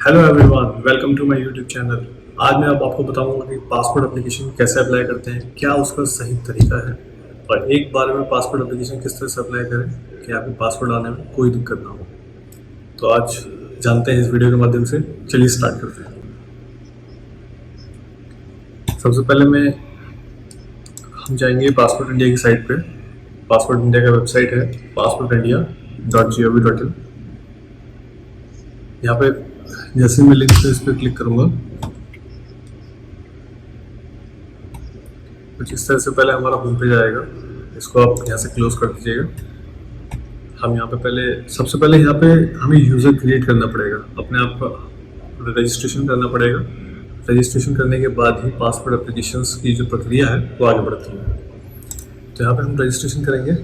Hello everyone, welcome to my YouTube channel. आज मैं अब आपको बताऊंगा कि पासपोर्ट एप्लीकेशन कैसे अप्लाई करते हैं, क्या उसका सही तरीका है और एक बार में पासपोर्ट एप्लीकेशन किस तरह से अप्लाई करें कि आपको पासपोर्ट आने में कोई दिक्कत ना हो। तो आज जानते हैं इस वीडियो के माध्यम से। चलिए स्टार्ट करते हैं। सबसे पहले हम जाएंगे पासपोर्ट इंडिया की साइट पे। पासपोर्ट इंडिया का वेबसाइट है passportindia.gov.in। यहाँ पे जैसे मैं लिंक पे इस पर क्लिक करूँगा कुछ इस तरह से पहले हमारा होम पेज आएगा। इसको आप यहाँ से क्लोज कर दीजिएगा। हम यहाँ पे सबसे पहले यहाँ पे हमें यूज़र क्रिएट करना पड़ेगा, अपने आप का रजिस्ट्रेशन करना पड़ेगा। रजिस्ट्रेशन करने के बाद ही पासपोर्ट एप्लीकेशंस की जो प्रक्रिया है वो आगे बढ़ती है। तो यहाँ पे हम रजिस्ट्रेशन करेंगे।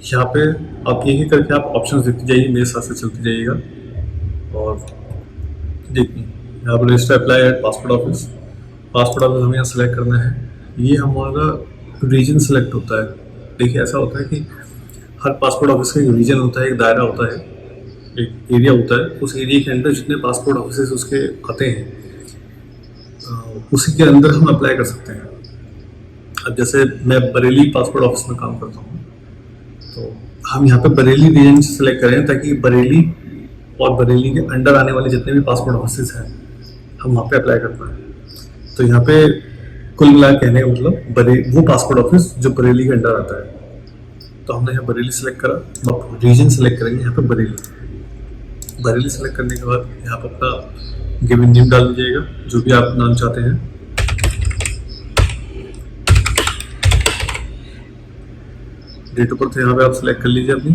यहाँ पे आप एक एक करके आप ऑप्शंस देखते जाइए, मेरे साथ से चलते जाइएगा। और देखिए यहाँ पर register apply eight passport office. Passport office हमें यहाँ सेलेक्ट करना है। ये हमारा रीजन सेलेक्ट होता है। देखिए ऐसा होता है कि हर पासपोर्ट ऑफिस का एक रीजन होता है, एक दायरा होता है, एक एरिया होता है। उस एरिया के अंदर जितने पासपोर्ट ऑफिस उसके आते हैं उसी के अंदर हम अप्लाई कर सकते हैं। अब जैसे मैं बरेली पासपोर्ट ऑफिस में काम करता हूँ, तो हम यहाँ पे बरेली रीजन सेलेक्ट करें ताकि बरेली और बरेली के अंडर आने वाले जितने भी पासपोर्ट ऑफिस हैं हम वहाँ पे अप्लाई कर पाएँ। तो यहाँ पे कुल मिला कहने का मतलब वो पासपोर्ट ऑफिस जो बरेली के अंडर आता है। तो हमने यहाँ बरेली सेलेक्ट करा, अब रीजन सेलेक्ट करेंगे यहाँ पे बरेली सेलेक्ट करने के बाद यहाँ पर अपना गिवन नेम डाल दीजिएगा, जो भी आप नाम चाहते हैं। डेट ऑफ बर्थ यहाँ पे आप सेलेक्ट कर लीजिए अपनी।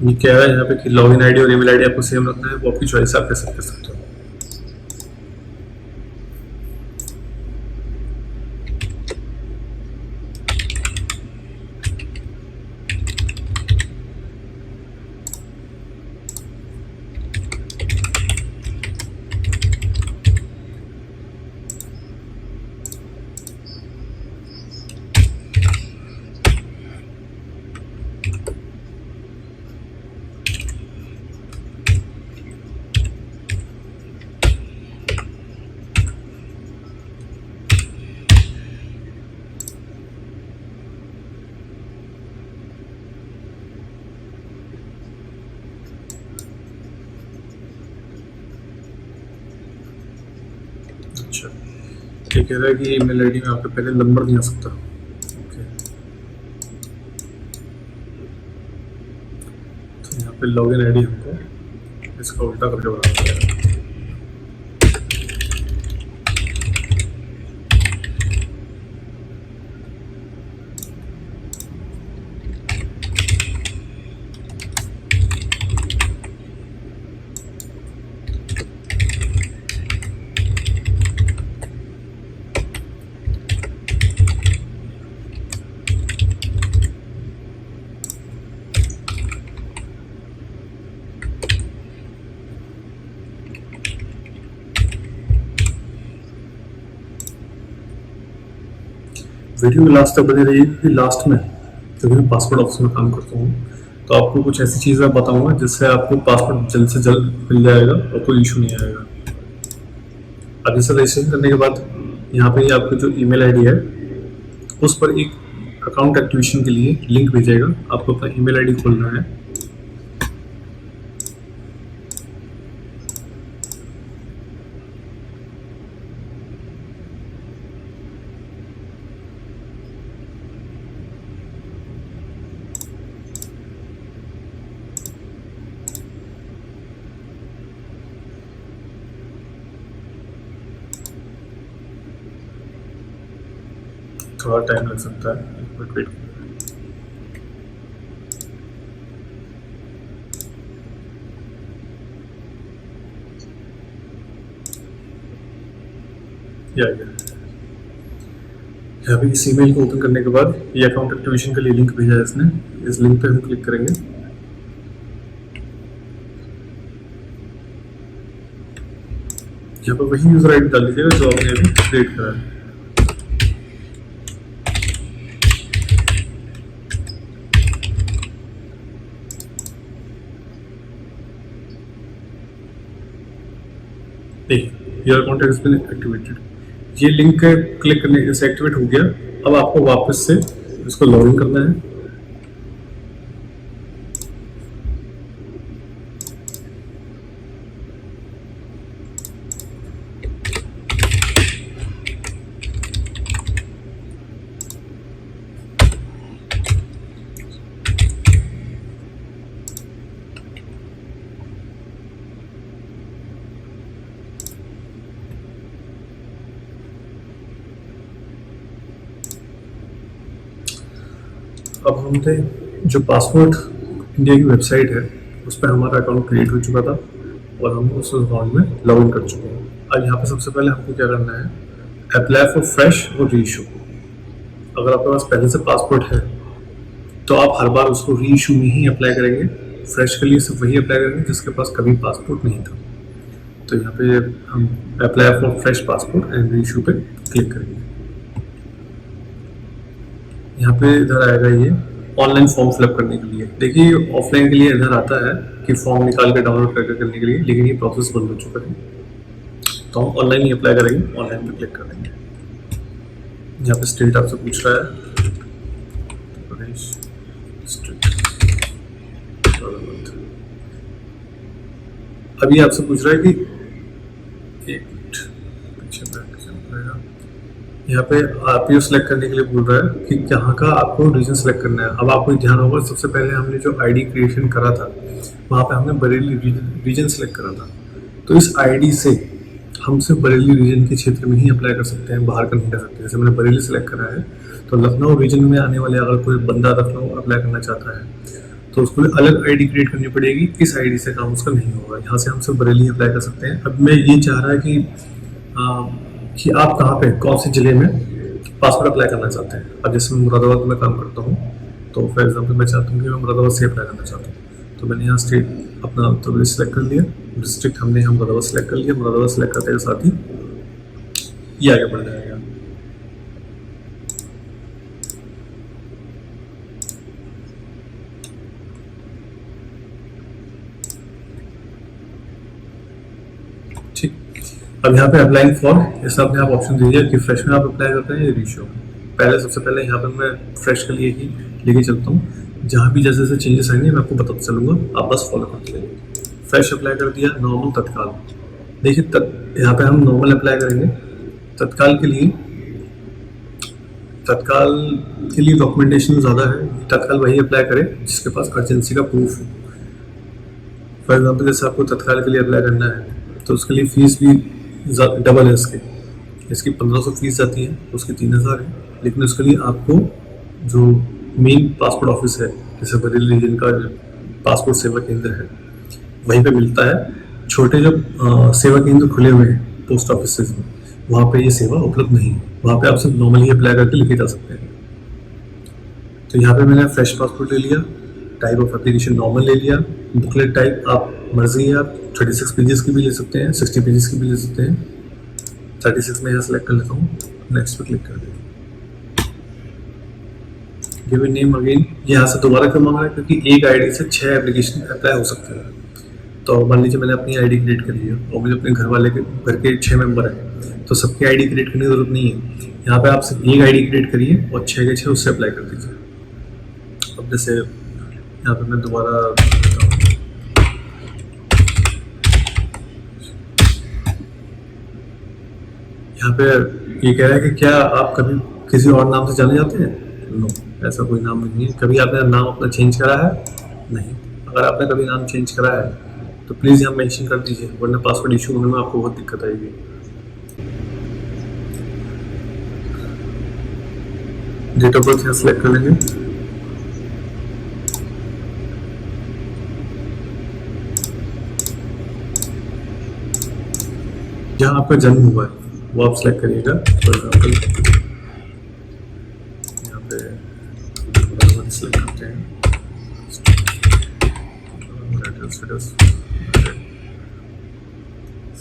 ये क्या है यहाँ पे कि लॉगिन आईडी और ईमेल आईडी आपको सेम रखना है, वो आपकी चॉइस आप कैसे कर सकते हो। अच्छा, ये कह रहा है कि ईमेल आईडी में आपका पहले नंबर नहीं आ सकता। ओके, तो यहाँ पे लॉगिन आईडी हमको इसका उल्टा करके बनाना पड़ेगा। वीडियो में लास्ट तक बने रहिए क्योंकि लास्ट में क्योंकि मैं पासपोर्ट ऑफिस में काम करता हूँ, तो आपको कुछ ऐसी चीज़ें बताऊंगा जिससे आपको पासपोर्ट जल्द से जल्द मिल जाएगा और कोई इशू नहीं आएगा। अब जैसे रजिस्ट्रेशन करने के बाद यहाँ पे आपकी जो ईमेल आईडी है उस पर एक अकाउंट एक्टिवेशन के लिए लिंक भेजेगा। आपको अपना ईमेल आईडी खोलना है। थोड़ा टाइम लग सकता है, एक मिनट वेट। ये आ गया। यहाँ पे इस ईमेल को ओपन करने के बाद ये अकाउंट एक्टिवेशन के लिए लिंक भेजा है इसने। इस लिंक पे हम क्लिक करेंगे। यहाँ पर वही यूजर आईडी डाल दीजिएगा जो आपने अभी क्रिएट करा है। Your account has been activated. ये लिंक क्लिक करने से एक्टिवेट हो गया। अब आपको वापस से इसको लॉग इन करना है। अब हमने जो पासपोर्ट इंडिया की वेबसाइट है उस पर हमारा अकाउंट क्रिएट हो चुका था और हम उस अकाउंट में लॉग इन कर चुके हैं। अब यहाँ पे सबसे पहले हमको क्या करना है, अप्लाई फॉर फ्रेश और री इशू। अगर आपके पास पहले से पासपोर्ट है तो आप हर बार उसको री इशू में ही अप्लाई करेंगे। फ्रेश के लिए सिर्फ वही अप्लाई करेंगे जिसके पास कभी पासपोर्ट नहीं था। तो यहाँ पे हम apply for fresh passport and re issue पे क्लिक करेंगे। यहाँ पे इधर आएगा ये ऑनलाइन फॉर्म फिलअप करने के लिए। देखिए ऑफलाइन के लिए इधर आता है कि फॉर्म निकाल के डाउनलोड करके करने के लिए, लेकिन ये प्रोसेस बंद हो चुका है। तो हम ऑनलाइन ही अप्लाई करेंगे। ऑनलाइन पे क्लिक कर देंगे। यहाँ पे स्टेट आपसे पूछ रहा है, प्रदेश डिस्ट्रिक्ट। अभी आपसे पूछ रहा है कि एक मिनट पीछे बैक चलना पड़ेगा। यहाँ पे आरपीओ सेलेक्ट करने के लिए बोल रहा है कि कहाँ का आपको रीजन सेलेक्ट करना है। अब आपको ध्यान होगा सबसे पहले हमने जो आईडी क्रिएशन करा था वहाँ पे हमने बरेली रीजन सेलेक्ट करा था। तो इस आईडी से हम सिर्फ बरेली रीजन के क्षेत्र में ही अप्लाई कर सकते हैं, बाहर का नहीं कर सकते। जैसे मैंने बरेली सेलेक्ट करा है तो लखनऊ रीजन में आने वाले अगर कोई बंदा लखनऊ अप्लाई करना चाहता है तो उसको अलग आईडी क्रिएट करनी पड़ेगी। इस आईडी से काम उसका नहीं होगा। यहाँ से हम सिर्फ बरेली अप्लाई कर सकते हैं। अब मैं ये चाह रहा है कि आप कहाँ पे कौन से ज़िले में पासपोर्ट अप्लाई करना चाहते हैं। अब जैसे मैं मुरादाबाद में काम करता हूँ तो फॉर एग्जांपल मैं चाहता हूँ कि मैं मुरादाबाद से अप्लाई करना चाहता हूँ। तो मैंने यहाँ स्टेट अपना उत्तर प्रदेश सेलेक्ट कर लिया, डिस्ट्रिक्ट हमने यहाँ मुरादाबाद सेलेक्ट कर लिया। मुरादाबाद सेलेक्ट करने के साथ ही ये आगे बढ़ जाएगा। ठीक, अब यहाँ पे अप्लाइंग फॉर जैसा आपने आप ऑप्शन दीजिए कि फ्रेश में आप अप्लाई करते हैं या रीशो। पहले सबसे पहले यहाँ पे मैं फ्रेश के लिए ही लेके चलता हूँ। जहाँ भी जैसे जैसे चेंजेस आएंगे मैं आपको बताता चलूँगा, आप बस फॉलो करते रहिए। फ्रेश अप्लाई कर दिया, नॉर्मल तत्काल। देखिए यहाँ पे हम नॉर्मल अप्लाई करेंगे। तत्काल के लिए डॉक्यूमेंटेशन ज़्यादा है। तत्काल वही अप्लाई करें जिसके पास अर्जेंसी का प्रूफ हो। फॉर एग्जाम्पल जैसे आपको तत्काल के लिए अप्लाई करना है तो उसके लिए फ़ीस भी डबल है। इसकी 1500 फीस जाती है, उसकी 3000 है। लेकिन उसके लिए आपको जो मेन पासपोर्ट ऑफिस है जैसे बरेली रीजन का पासपोर्ट सेवा केंद्र है वहीं पे मिलता है। छोटे जो सेवा केंद्र खुले हुए हैं पोस्ट ऑफिस में वहाँ पे ये सेवा उपलब्ध नहीं है। वहाँ पे आप सिर्फ नॉर्मली अप्लाई करके लेके जा सकते हैं। तो यहाँ पे मैंने फ्रेश पासपोर्ट ले लिया, टाइप ऑफ एप्लीकेशन नॉर्मल ले लिया, बुकलेट टाइप आप मर्जी है, आप 36 पेजेस की भी ले सकते हैं, 60 पेजेस की भी ले सकते हैं। 36 में यहाँ सेलेक्ट कर लेता हूँ, नेक्स्ट पे क्लिक कर देता हूँ। गिव नेम अगेन, यहाँ से दोबारा क्यों मांग रहा है क्योंकि एक आईडी से 6 एप्लीकेशन अप्लाई हो सकते हैं। तो मान लीजिए मैंने अपनी आईडी क्रिएट करी है और मुझे अपने घर के 6 मेंबर हैं तो सबकी आईडी क्रिएट करने की जरूरत नहीं है। यहाँ पे आप सिर्फ एक आईडी क्रिएट करिए और 6 के 6 उससे अप्लाई कर दीजिए। अब जैसे यहाँ पे मैं दोबारा यहाँ पे ये कह रहा है कि क्या आप कभी किसी और नाम से जाने जाते हैं? नो, ऐसा कोई नाम नहीं है। कभी आपने नाम अपना चेंज करा है? नहीं। अगर आपने कभी नाम चेंज करा है तो प्लीज़ यहाँ मेंशन कर दीजिए, वरना पासवर्ड इशू होने में आपको बहुत दिक्कत आएगी। डेट ऑफ बर्थ यहाँ सेलेक्ट कर लेंगे। जहाँ आपका जन्म हुआ है वो आप सेलेक्ट करिएगा। फॉर एग्जाम्पल यहाँ पे सेलेक्ट करते हैं status,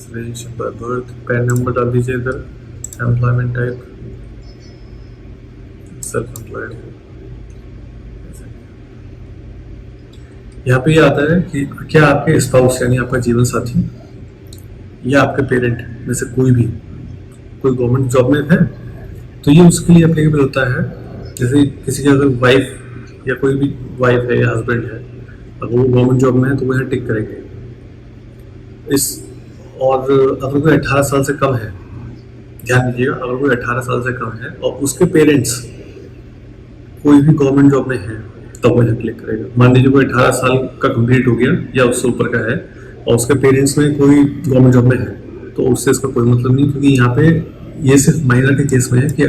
relationship by birth, pan number डाल दीजिए इधर, एम्प्लॉयमेंट टाइप सेल्फ एम्प्लॉयड। यहाँ पे ये आता है कि क्या आपके स्पाउस यानी आपका जीवन साथी या आपके पेरेंट में से कोई गवर्नमेंट जॉब में है, तो ये उसके लिए एप्लीकेबल होता है। जैसे किसी की अगर वाइफ या कोई भी वाइफ है या हस्बैंड है, अगर वो गवर्नमेंट जॉब में है तो वो यहाँ टिक करेंगे इस। और अगर कोई 18 साल से कम है, ध्यान दीजिएगा, अगर कोई 18 साल से कम है और उसके पेरेंट्स कोई भी गवर्नमेंट जॉब में है तब वो यहाँ क्लिक करेगा। मान लीजिए कोई 18 साल का कंप्लीट हो गया या उससे ऊपर का है और उसके पेरेंट्स में कोई गवर्नमेंट जॉब में है, तो उससे इसका कोई मतलब नहीं, क्योंकि यहाँ पे ये सिर्फ माइनर के केस में है कि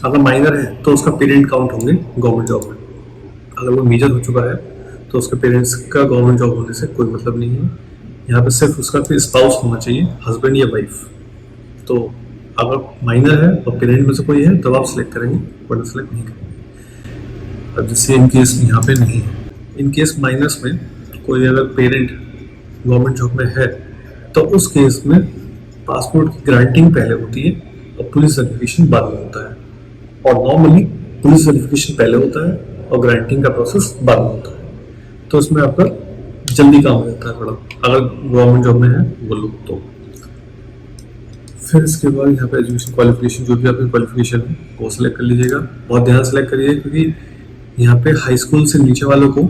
अगर माइनर है तो उसका पेरेंट काउंट होंगे गवर्नमेंट जॉब में। अगर वो मेजर हो चुका है तो उसके पेरेंट्स का गवर्नमेंट जॉब होने से कोई मतलब नहीं है। यहाँ पे सिर्फ उसका फिर स्पाउस होना चाहिए, हस्बैंड या वाइफ। तो अगर माइनर है और पेरेंट में से कोई है तब आप सिलेक्ट करेंगे, वरना सिलेक्ट नहीं करेंगे। अब जैसे इन केस यहाँ पे नहीं है, इन केस माइनस में कोई अगर पेरेंट गवर्नमेंट जॉब में है तो उस केस में पासपोर्ट की ग्रांटिंग पहले होती है और पुलिस वेरिफिकेशन बाद में होता है। और नॉर्मली पुलिस वेरिफिकेशन पहले होता है और ग्रांटिंग का प्रोसेस बाद में होता है, तो इसमें आपका जल्दी काम हो जाता है थोड़ा, अगर गवर्नमेंट जॉब में है वो लोग तो। फिर इसके बाद यहाँ पे एजुकेशन क्वालिफिकेशन, जो भी आपकी क्वालिफिकेशन है वो सिलेक्ट कर लीजिएगा। बहुत ध्यान सेलेक्ट करिए, क्योंकि यहाँ पे हाई स्कूल से नीचे वालों को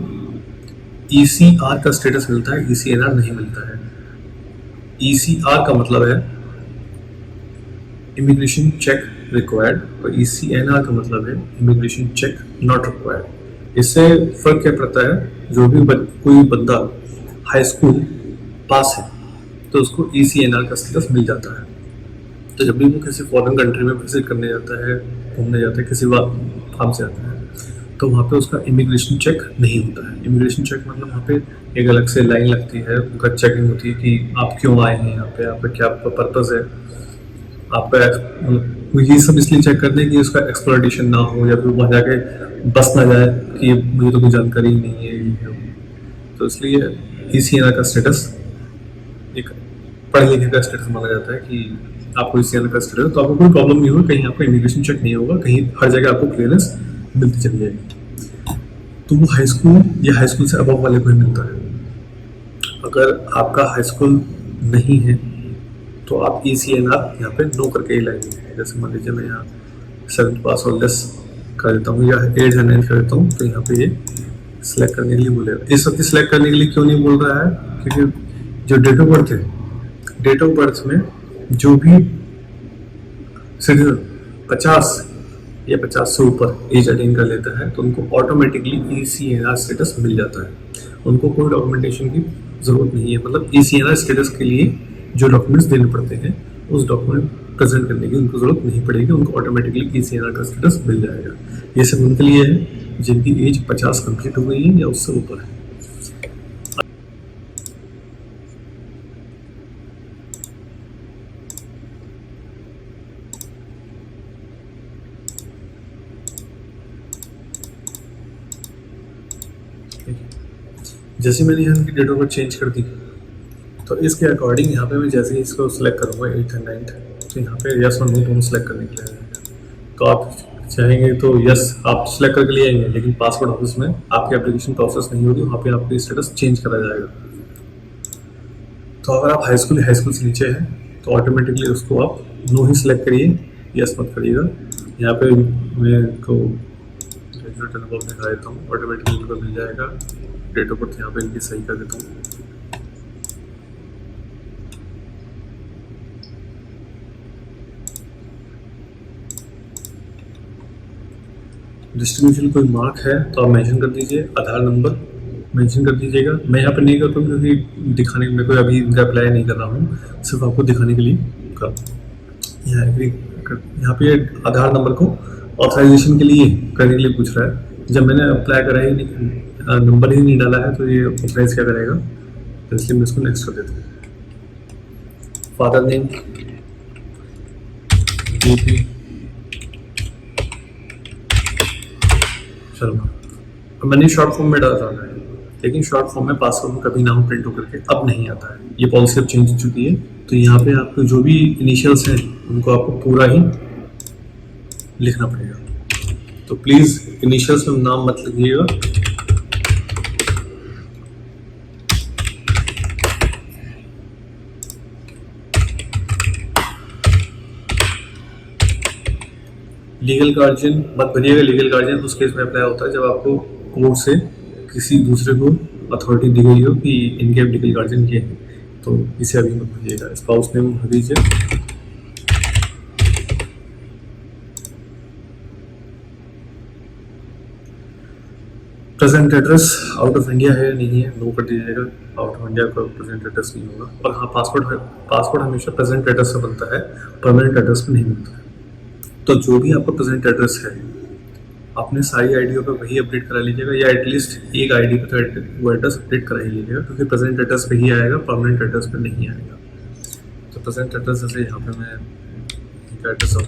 ECR का स्टेटस मिलता है, ECNR नहीं मिलता है। ECR का मतलब है इमिग्रेशन चेक रिक्वायर्ड और ECNR का मतलब है इमिग्रेशन चेक नॉट रिक्वायर्ड। इससे फर्क क्या पड़ता है, जो भी कोई बंदा हाई स्कूल पास है तो उसको ECNR का स्टेटस मिल जाता है। तो जब भी वो किसी फॉरेन कंट्री में विजिट करने जाता है, घूमने जाता है, किसी काम से आता है, तो वहाँ पे उसका इमिग्रेशन चेक नहीं होता है। इमिग्रेशन चेक मतलब वहाँ पे एक अलग से लाइन लगती है, उनका चेकिंग होती है कि आप क्यों आए हैं यहाँ पे, आपका क्या पर्पस है, आपका मतलब ये सब इसलिए चेक करते हैं कि उसका एक्सप्लॉयटेशन ना हो या फिर वहाँ जाके बस ना जाए कि मुझे तो कोई जानकारी ही नहीं है। तो इसलिए ECNR का स्टेटस एक पढ़े लिखे का स्टेटस माना जाता है कि आपको ECNR का स्टेटस, तो आपको कोई प्रॉब्लम नहीं होगा, कहीं आपका इमिग्रेशन चेक नहीं होगा, कहीं हर जगह आपको क्लियरेंस मिलती चली जाएगी। तो वो हाई स्कूल या हाई स्कूल से अबव वाले को ही मिलता है। अगर आपका हाई स्कूल नहीं है तो आप ECNR यहाँ पे नो करके ही लाएंगे। जैसे मान लीजिए मैं यहाँ 7th पास और लेस कर देता हूँ या 8 या 9 कर देता हूँ, तो यहाँ पे ये सिलेक्ट करने के लिए बोलेगा। इस वक्त सिलेक्ट करने के लिए क्यों नहीं बोल रहा है, क्योंकि जो डेट ऑफ बर्थ है, डेट ऑफ बर्थ में जो भी सिटीजन 50 या 50 से ऊपर एज अटेन कर लेता है तो उनको ऑटोमेटिकली ECNR स्टेटस मिल जाता है। उनको कोई डॉक्यूमेंटेशन की जरूरत नहीं है, मतलब ECNR स्टेटस के लिए जो डॉक्यूमेंट्स देने पड़ते हैं उस डॉक्यूमेंट प्रेजेंट करने की उनको जरूरत नहीं पड़ेगी, उनको ऑटोमेटिकली ECNR का स्टेटस मिल जाएगा। ये सिर्फ उनके लिए है जिनकी एज 50 कंप्लीट हो गई है या उससे ऊपर है। जैसे मैंने यहाँ की डेट ऑफ बर्थ चेंज कर दी, तो इसके अकॉर्डिंग यहाँ पे मैं जैसे ही इसको सिलेक्ट करूँगा 8th एंड 9th, तो यहाँ पे यस और नो दोनों सिलेक्ट करने के लिए आएगा। तो आप चाहेंगे तो यस आप सिलेक्ट करके लिए आएंगे, लेकिन पासपोर्ट ऑफिस में आपकी एप्लीकेशन प्रोसेस नहीं होगी, वहाँ पे आपकी स्टेटस चेंज करा जाएगा। तो अगर आप हाई स्कूल से नीचे हैं तो ऑटोमेटिकली उसको आप नो ही सिलेक्ट करिए, यस मत करिएगा। यहाँ पे मैं को दिखा देता हूँ, ऑटोमेटिकली इनको मिल जाएगा। डेट ऑफ बर्थ यहाँ पे इनकी सही कर देता हूँ। डिस्ट्रीब्यूशन कोई मार्क है तो आप मेंशन कर दीजिए, आधार नंबर मेंशन कर दीजिएगा। मैं यहाँ पे नहीं करता हूँ क्योंकि दिखाने मेरे को अभी इनका अप्लाई नहीं कर रहा हूँ, सिर्फ आपको दिखाने के लिए कर। यहाँ पे आधार नंबर को ऑथराइजेशन के लिए करने के लिए पूछ रहा है। जब मैंने अप्लाई करा ही नहीं, नंबर ही नहीं डाला है, तो ये ऑथराइज क्या करेगा, तो इसलिए मैं इसको नेक्स्ट कर देता हूँ। Father name DP Sharma. अब मैंने शॉर्ट फॉर्म में डाला है, लेकिन शॉर्ट फॉर्म में पासवर्ड में कभी नाम प्रिंट होकर के अब नहीं आता है। ये पॉलिसी अब चेंज हो चुकी है। तो यहाँ पे आपको जो भी इनिशियल्स हैं उनको आपको पूरा ही लिखना पड़ेगा। तो प्लीज इनिशियल्स में नाम मत लिखिएगा। लीगल गार्जियन मत भरिएगा। लीगल गार्जियन उस केस में अप्लाई होता है जब आपको कोर्ट से किसी दूसरे को अथॉरिटी दी गई हो कि इनके अब लीगल गार्जियन ये है, तो इसे अभी मत भरिएगा। स्पाउस नेम भर दीजिए। Present address out of India है या नहीं है, नो कर दीजिएगा। आउट ऑफ इंडिया का प्रेजेंट एड्रेस नहीं होगा। और हाँ, पासपोर्ट हमेशा प्रेजेंट एड्रेस से बनता है, परमानेंट एड्रेस पे नहीं बनता है। तो जो भी आपका प्रेजेंट एड्रेस है अपने सारी आईडियो पे वही अपडेट करा लीजिएगा, या एटलीस्ट एक आईडी पे तो वो एड्रेस अपडेट करा ही लीजिएगा, क्योंकि प्रेजेंट एड्रेस पे ही आएगा, परमानेंट एड्रेस पे नहीं आएगा। तो प्रेजेंट एड्रेस जैसे यहाँ पे मैं एड्रेस ऑफ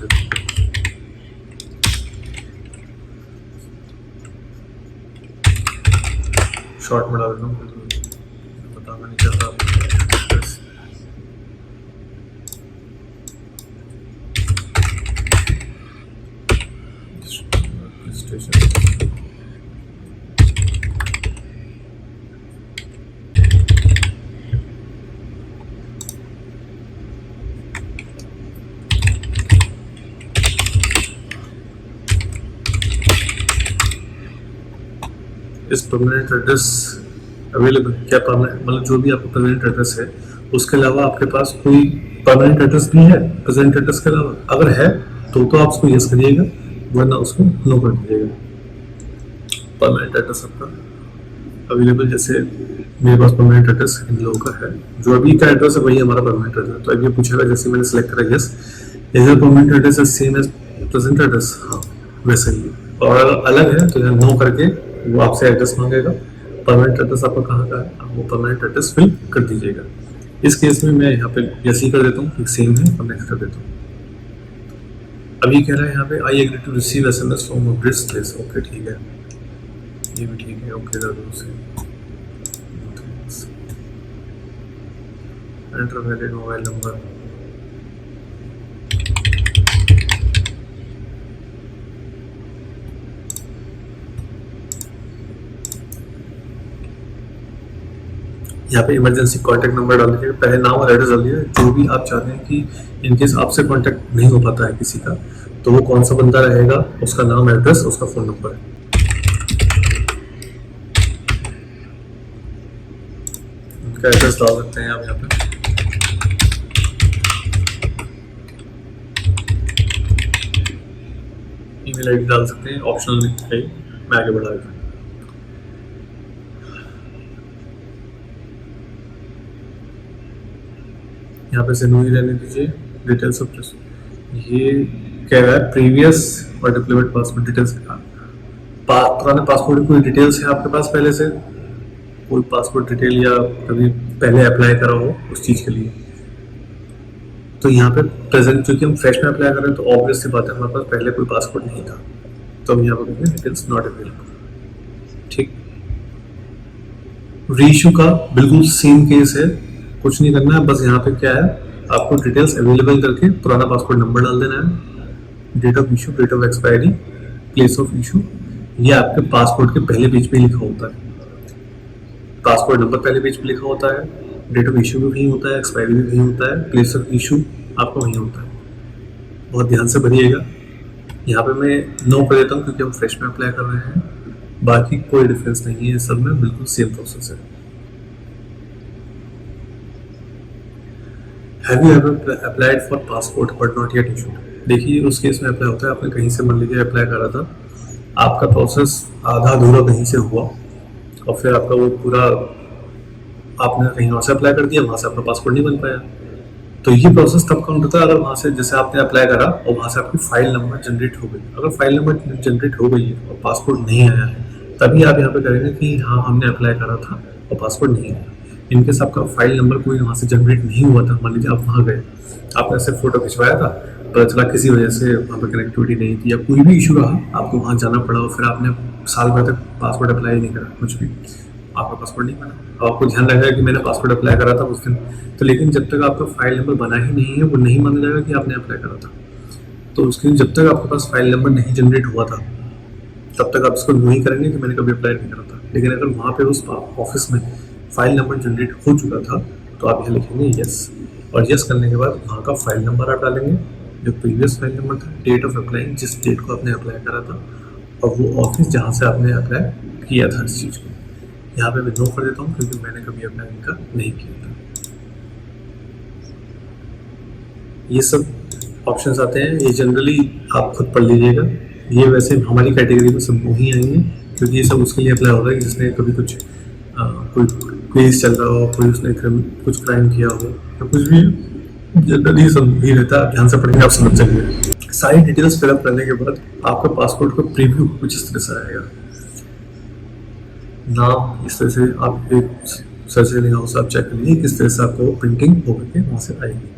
शॉर्ट में डाल देता हूँ, पता नहीं चल रहा। इस परमानेंट एड्रेस अवेलेबल क्या परमानेंट, मतलब जो भी आपका परमानेंट एड्रेस है उसके अलावा आपके पास कोई परमानेंट एड्रेस भी है प्रेजेंट एड्रेस के अलावा? अगर है तो आप उसको यस करिएगा, वरना उसको नो कर दीजिएगा। परमानेंट एड्रेस आपका अवेलेबल, जैसे मेरे पास परमानेंट एड्रेस इन लोगों का है, जो अभी का एड्रेस है वही हमारा परमानेंट एड्रेस है। तो अब ये पूछेगा, जैसे मैंने सेलेक्ट करा yes, is your permanent address same as present address? हाँ, वैसे ही। और अगर अलग है तो यहाँ नो करके वो आपसे एड्रेस मांगेगा। परमानेंट एड्रेस आपका कहाँ का है, आप वो परमानेंट एड्रेस फिल कर दीजिएगा। इस केस में मैं यहाँ पे यस ही कर देता हूँ, सेम है, और नेक्स्ट कर देता हूँ। अभी कह रहा है यहाँ पे I agree to receive SMS from address place. Okay, ठीक है, ये भी ठीक है। Okay, enter valid mobile number. यहाँ पे इमरजेंसी कॉन्टैक्ट नंबर डाल दीजिए, पहले नाम और एड्रेस डाल दीजिए। जो भी आप चाहते हैं कि इनकेस आपसे कॉन्टैक्ट नहीं हो पाता है किसी का, तो वो कौन सा बंदा रहेगा, उसका नाम, एड्रेस, उसका फोन नंबर। उनका एड्रेस डाल सकते हैं आप यहाँ पे। ईमेल आईडी डाल सकते हैं, ऑप्शनल है, मैं आगे बढ़ा देता हूँ। यहाँ पे से नो ही रहने दीजिए। डिटेल्स ऑफ ये कह रहा है प्रीवियस और डिप्लोमेट पासपोर्ट डिटेल्स। पुराने पासपोर्ट की कोई डिटेल्स है आपके पास पहले से, कोई पासपोर्ट डिटेल या कभी पहले अप्लाई करा हो उस चीज़ के लिए? तो यहाँ पे प्रेजेंट, क्योंकि हम फ्रेश में अप्लाई कर रहे हैं, तो ऑब्वियस सी बात है हमारे पास पहले कोई पासपोर्ट नहीं था, तो हम यहाँ पर डिटेल्स नॉट अवेलेबल। ठीक, रीइश्यू का बिल्कुल सेम केस है, कुछ नहीं करना है, बस यहाँ पे क्या है, आपको डिटेल्स अवेलेबल करके पुराना पासपोर्ट नंबर डाल देना है, date of issue, date of expiry, place of issue, ये आपके पासपोर्ट के पहले पेज पे लिखा होता है। पासपोर्ट नंबर पहले पेज पे लिखा होता है, डेट ऑफ इशू भी वहीं होता है, एक्सपायरी भी वहीं होता है, प्लेस ऑफ इशू आपका वहीं होता है। बहुत ध्यान से भरिएगा। यहाँ पे मैं नो कर देता हूँ क्योंकि हम फ्रेश में अप्लाई कर रहे हैं, बाकी कोई डिफरेंस नहीं है, सब में बिल्कुल सेम प्रोसेस है। Have you ever applied for passport but not yet issued? देखिए, उस केस में अप्लाई होता है, आपने कहीं से मान लीजिए अप्लाई करा था, आपका प्रोसेस आधा अधूरा कहीं से हुआ, और फिर आपका वो पूरा आपने कहीं और से अप्लाई कर दिया, वहाँ से आपका पासपोर्ट नहीं बन पाया। तो ये प्रोसेस तब काउंट होता है अगर वहाँ से, जैसे आपने अप्लाई करा और वहाँ से आपकी फाइल नंबर जनरेट हो गई। अगर फाइल नंबर जनरेट हो गई है और पासपोर्ट नहीं आया है, तभी आप यहाँ पे करेंगे कि हाँ हमने अप्लाई करा था और पासपोर्ट नहीं आया। इनकेस आपका फाइल नंबर कोई वहाँ से जनरेट नहीं हुआ था, मान लीजिए आप वहाँ गए, आपने सिर्फ फोटो खिंचवाया था पता चला किसी वजह से वहाँ पर कनेक्टिविटी नहीं थी या कोई भी इशू रहा, आपको वहाँ जाना पड़ा और फिर आपने साल भर तक पासपोर्ट अप्लाई नहीं करा, कुछ भी आपका पासपोर्ट नहीं बना, अब आपको ध्यान रखा कि मैंने पासपोर्ट अप्लाई करा था उस दिन, तो लेकिन जब तक आपका फाइल नंबर बना ही नहीं है वो नहीं माना जाएगा कि आपने अप्लाई करा था। तो उसके लिए जब तक आपके पास फाइल नंबर नहीं जनरेट हुआ था तब तक आप इसको नहीं करेंगे कि मैंने कभी अप्लाई नहीं करा था। लेकिन अगर वहाँ पे उस ऑफिस में फाइल नंबर जनरेट हो चुका था तो आप यहाँ लिखेंगे यस, और यस करने के बाद वहाँ का फाइल नंबर आप डालेंगे जो प्रीवियस फाइल नंबर था, डेट ऑफ अप्लाई जिस डेट को आपने अप्लाई करा था, और वो ऑफिस जहाँ से आपने अप्लाई किया था इस चीज़ को। यहाँ पे मैं नो कर देता हूँ क्योंकि मैंने कभी अप्लाई इनका नहीं किया था। ये सब ऑप्शंस आते हैं, ये जनरली आप खुद पढ़ लीजिएगा, ये वैसे हमारी कैटेगरी में सब ही आएंगे क्योंकि ये सब उसके लिए अप्लाई हो रहा है जिसने कभी कुछ कोई केस चल रहा हो, कोई उसने कुछ क्राइम किया हो या कुछ भी, जनरली सब ही रहता है। ध्यान से पढ़ेंगे आप समझ जाएंगे। सारी डिटेल्स फिलअप करने के बाद आपका पासपोर्ट का प्रीव्यू कुछ इस तरह से आएगा। नाम इस तरह से आप एक सर्च करने हाउस आप चेक कर लीजिए किस तरह से आपको प्रिंटिंग होकर के वहाँ से आएगी।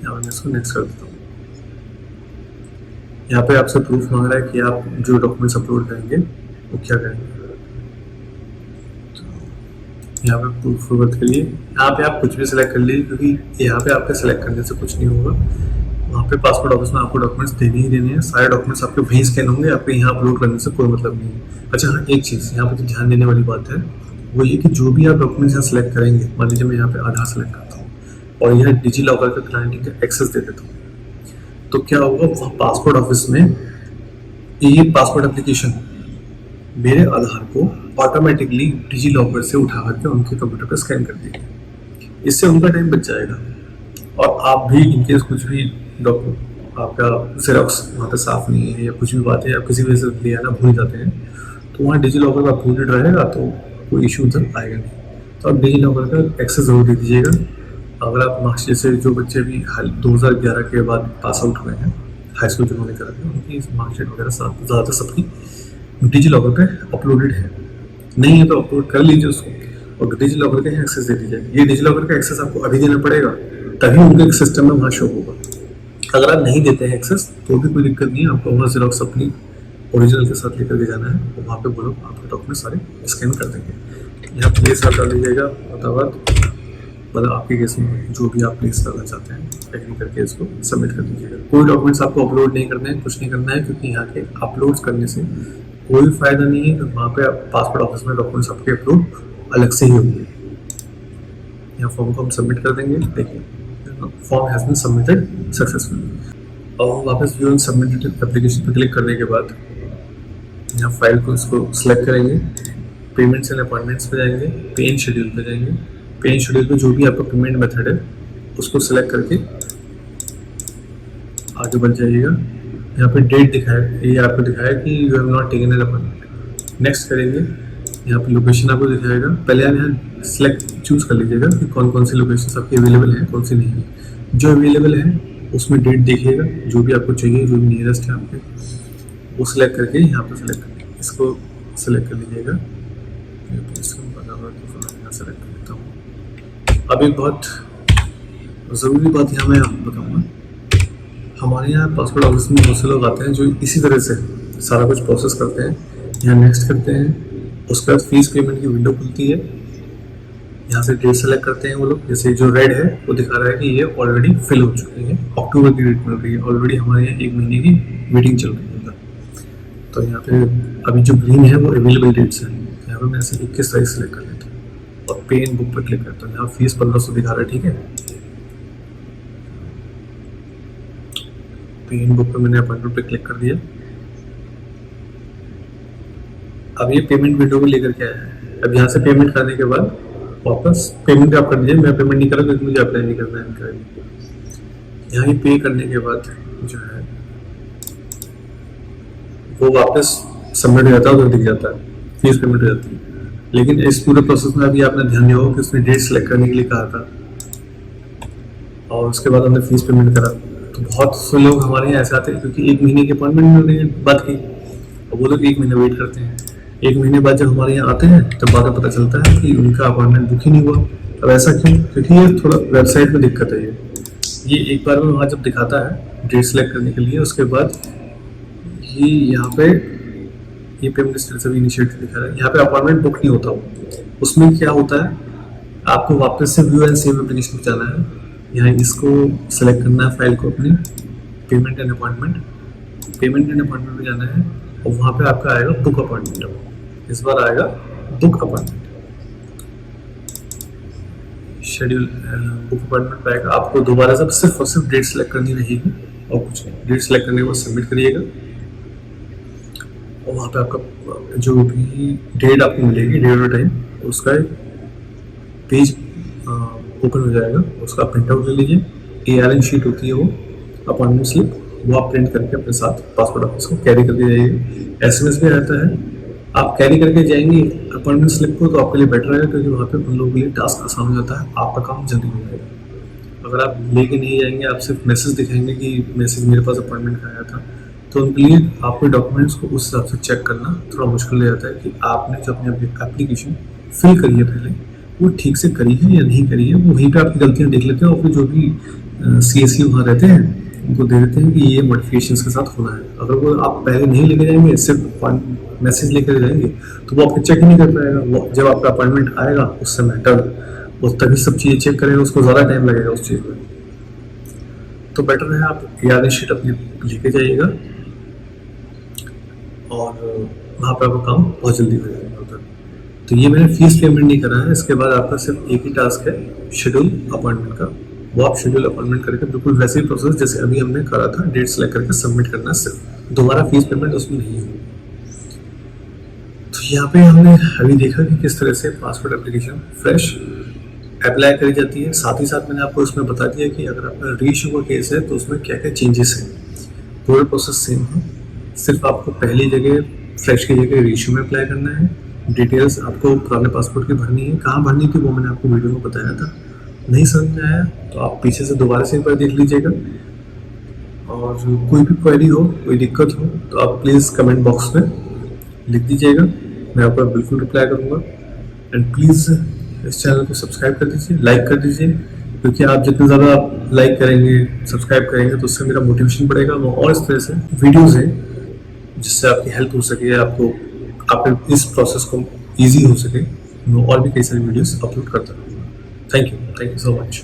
यहाँ मैं इसको नेक्स्ट कर देता हूँ। यहाँ पे आपसे प्रूफ मांग रहा है कि आप जो डॉक्यूमेंट्स अपलोड करेंगे वो क्या करेंगे। तो यहाँ पे प्रूफ फॉरवर्ड के लिए यहाँ पे आप कुछ भी सिलेक्ट कर लीजिए क्योंकि यहाँ पे आपके सिलेक्ट करने से कुछ नहीं होगा। वहाँ पे पासपोर्ट ऑफिस में आपको डॉक्यूमेंट्स देने ही देने हैं, सारे डॉक्यूमेंट्स आपके वहीं स्कैन होंगे, आपके यहाँ अपलोड करने से कोई मतलब नहीं है। अच्छा हाँ, एक चीज़ यहाँ पे तो ध्यान देने वाली बात है वो ये कि जो भी आप डॉक्यूमेंट्स यहाँ सेलेक्ट करेंगे, मान लीजिए मैं यहाँ पे आधार सेलेक्ट करता हूँ और यह डिजी लॉकर का क्लाइंट का एक्सेस दे देता हूँ, तो क्या होगा वहाँ पासपोर्ट ऑफिस में ये पासपोर्ट एप्लीकेशन मेरे आधार को ऑटोमेटिकली डिजी लॉकर से उठा करके उनके कंप्यूटर पर स्कैन कर देगी। इससे उनका टाइम बच जाएगा और आप भी इनकेस कुछ भी डॉक्यूमेंट आपका जेरॉक्स वहाँ पे साफ नहीं है या कुछ भी बात है या किसी वजह से ले आना भूल जाते हैं तो वहाँ डिजी लॉकर का अपलोडेड रहेगा तो कोई इशू उधर आएगा नहीं। तो आप डिजी लॉकर का एक्सेस जरूर दे दीजिएगा। अगर आप मार्कशीट से जो बच्चे भी 2011 के बाद पास आउट हुए हैं, हाई स्कूल जिन्होंने करा है, उनकी मार्कशीट वगैरह ज़्यादातर सबकी डिजी लॉकर पे अपलोडेड है। नहीं है तो अपलोड कर लीजिए उसको और डिजी लॉकर का एक्सेस दे दीजिए। ये डिजी लॉकर का एक्सेस आपको अभी देना पड़ेगा तभी उनके सिस्टम में वहाँ शो होगा। अगर आप नहीं देते हैं एक्सेस तो भी कोई दिक्कत नहीं है, आपको वहाँ जेरॉक्स अपनी ओरिजिनल के साथ लेकर के जाना है और वहाँ पे वो लोग आपके डॉक्यूमेंट सारे स्कैन कर देंगे। यहाँ प्लेस आप डाल लीजिएगा, मतलब आपके केस में जो भी आप प्लेस करना चाहते हैं एग्री करके इसको सबमिट कर दीजिएगा। कोई डॉक्यूमेंट्स आपको अपलोड नहीं करने हैं, कुछ नहीं करना है क्योंकि यहाँ के अपलोड करने से कोई फायदा नहीं है। वहाँ पे पासपोर्ट ऑफिस में डॉक्यूमेंट्स आपके अपलोड अलग से ही होंगे। यहाँ फॉर्म को हम सबमिट कर देंगे। देखिए form has been submitted successfully और वापस व्यू एंड सबमिटेड एप्लीकेशन पर क्लिक करने के बाद यहाँ फाइल को इसको सिलेक्ट करेंगे, पेमेंट्स एंड अपॉइंटमेंट्स पे जाएंगे, पे एंड शेड्यूल पे जाएंगे। पे एंड शेड्यूल पे जो भी आपका पेमेंट मेथड है उसको सिलेक्ट करके आगे बढ़ जाइएगा। यहाँ पे डेट दिखाया, ये आपको दिखाया कि you have not taken an appointment. Next करेंगे, यहाँ पे लोकेशन आपको दिखाएगा। पहले आप यहाँ सिलेक्ट चूज कर लीजिएगा कि कौन कौन सी लोकेशन आपकी अवेलेबल है, कौन सी नहीं है। जो अवेलेबल है उसमें डेट देखिएगा, जो भी आपको चाहिए, जो भी नियरेस्ट है आपके, वो सिलेक्ट करके यहाँ पर सिलेक्ट करके इसको सिलेक्ट कर लीजिएगा। सेलेक्ट कर लेता हूँ। अब एक बहुत ज़रूरी बात यहाँ मैं आपको बताऊँगा, हमारे यहाँ पासपोर्ट ऑफिस में बहुत से लोग आते हैं जो इसी तरह से सारा कुछ प्रोसेस करते हैं। यहाँ नेक्स्ट करते हैं, उसके बाद फीस पेमेंट की विंडो खुलती है, यहाँ से डेट सेलेक्ट करते हैं वो लोग। जैसे जो रेड है वो दिखा रहा है कि ये ऑलरेडी फिल हो चुकी है, अक्टूबर की डेट मिल रही है, ऑलरेडी हमारे यहाँ 1 महीने की मीटिंग चल रही है। तो यहाँ पे अभी जो ग्रीन है वो अवेलेबल डेट्स है। यहाँ पे मैं ऐसे 21 तारीख सेलेक्ट कर लेता हूँ और पे इन बुक पर क्लिक करता हूँ। यहाँ फीस 1500 दिखा रहा है, ठीक है। पे इन बुक पर मैंने अपॉइंटमेंट पे क्लिक कर दिया। अब ये पेमेंट विंडो को लेकर के आया है। अब यहाँ से पेमेंट करने के बाद वापस पेमेंट आप कर दीजिए। मैं पेमेंट नहीं कर रहा क्योंकि मुझे अप्लाई नहीं करना है इनका। यहाँ ये पे करने के बाद जो है वो वापस सबमिट हो जाता है, उधर दिख जाता है, फीस पेमेंट हो जाती है। लेकिन इस पूरे प्रोसेस में अभी आपने ध्यान दिया होगा कि उसने डेट सेलेक्ट करने के लिए कहा था और उसके बाद हमने फीस पेमेंट करा। तो बहुत से लोग हमारे यहाँ ऐसे आते हैं क्योंकि 1 महीने की अपॉइंटमेंट मिलने की बात की और वो लोग 1 महीने वेट करते हैं। 1 महीने बाद जब हमारे यहाँ आते हैं तब बाद में पता चलता है कि उनका अपॉइंटमेंट बुक ही नहीं हुआ। अब ऐसा क्यों? क्योंकि ये थोड़ा वेबसाइट में दिक्कत है। ये ये एक बार में वहाँ जब दिखाता है डेट सेलेक्ट करने के लिए, उसके बाद ये यहाँ पे ये पेमेंट स्टेटस अभी इनिशिएट दिखा रहा है, यहाँ पे अपॉइंटमेंट बुक नहीं होता वो। उसमें क्या होता है, आपको वापस से व्यू एंड सेव एप्लीकेशन पे जाना है, यहाँ इसको सेलेक्ट करना है, फाइल को अपनी पेमेंट एंड अपॉइंटमेंट पे जाना है, और वहाँ पे आपका आएगा बुक अपॉइंटमेंट। इस बार आएगा book appointment, schedule book appointment पे आएगा। आपको दोबारा से सिर्फ और सिर्फ डेट सेलेक्ट करनी रहेगी और कुछ नहीं। डेट सेलेक्ट करने के बाद सबमिट करिएगा, और वहाँ पे आपका जो भी डेट आपको मिलेगी, डेट और टाइम, उसका एक पेज ओपन हो जाएगा, उसका प्रिंट आउट ले लीजिए। ARN शीट होती है वो, अपॉइंटमेंट स्लिप, वो आप प्रिंट करके अपने साथ पासपोर्ट ऑफिस को कैरी करके जाइएगा। SMS भी आता है, आप कैरी करके जाएंगे अपॉइंटमेंट स्लिप को, तो आपके लिए बेटर रहेगा, क्योंकि वहाँ पे उन लोगों के लिए टास्क आसान हो जाता है, आपका काम जल्दी हो जाएगा। अगर आप लेके नहीं जाएंगे, आप सिर्फ मैसेज दिखाएंगे कि मैसेज मेरे पास अपॉइंटमेंट का आया था, तो उनके लिए आपके डॉक्यूमेंट्स को उस हिसाब से चेक करना थोड़ा मुश्किल हो जाता है कि आपने जो अपनी एप्लीकेशन फिल करी है पहले, वो ठीक से करी है या नहीं करी है। वो वहीं पे आपकी गलतियाँ देख लेते हैं, और फिर जो भी CSE वहाँ रहते हैं उनको दे देते हैं कि ये मॉडिफिकेशंस के साथ होना है। अगर वो आप पहले नहीं लेके जाएंगे, सिर्फ मैसेज लेकर जाएंगे, तो वो आपको चेक ही नहीं कर पाएगा। वो जब आपका अपॉइंटमेंट आएगा उस समय तब वो तभी सब चीज़ें चेक करेगा, उसको ज़्यादा टाइम लगेगा उस चीज़ में। तो बेटर है आप ARN शीट अपनी लेके जाइएगा, और वहाँ पर आपका काम बहुत जल्दी हो जाएगा उधर। तो ये मैंने फीस पेमेंट नहीं करा है। इसके बाद आपका सिर्फ एक ही टास्क है, शेड्यूल अपॉइंटमेंट का। वो आप शेड्यूल अपॉइंटमेंट करके बिल्कुल वैसे ही प्रोसेस जैसे अभी हमने करा था, डेट सेलेक्ट करके सबमिट करना, सिर्फ दोबारा फीस पेमेंट उसमें नहीं होगी। तो यहाँ पे हमने अभी देखा कि किस तरह से पासपोर्ट एप्लीकेशन फ्रेश अप्लाई करी जाती है। साथ ही साथ मैंने आपको उसमें बता दिया कि अगर आपका रीइश्यू का केस है तो उसमें क्या क्या चेंजेस हैं। पूरा प्रोसेस सेम है, सिर्फ आपको पहली जगह फ्रेश की जगह रीइश्यू में अप्लाई करना है। डिटेल्स आपको पुराने पासपोर्ट की भरनी है, कहाँ भरनी थी वो मैंने आपको वीडियो में बताया था। नहीं समझ में आया तो आप पीछे से दोबारा से एक बार देख लीजिएगा, और कोई भी क्वेरी हो, कोई दिक्कत हो, तो आप प्लीज़ कमेंट बॉक्स में लिख दीजिएगा, मैं आपका बिल्कुल रिप्लाई करूँगा। एंड प्लीज़ इस चैनल को सब्सक्राइब कर दीजिए, लाइक कर दीजिए, क्योंकि आप जितने ज़्यादा लाइक करेंगे, सब्सक्राइब करेंगे, तो उससे मेरा मोटिवेशन बढ़ेगा। और इस तरह से वीडियोज़ हैं जिससे आपकी हेल्प हो सके, आपको आपके इस प्रोसेस को ईजी हो सके, मैं और भी कई सारी वीडियोस अपलोड करता रहूँगा। Thank you so much.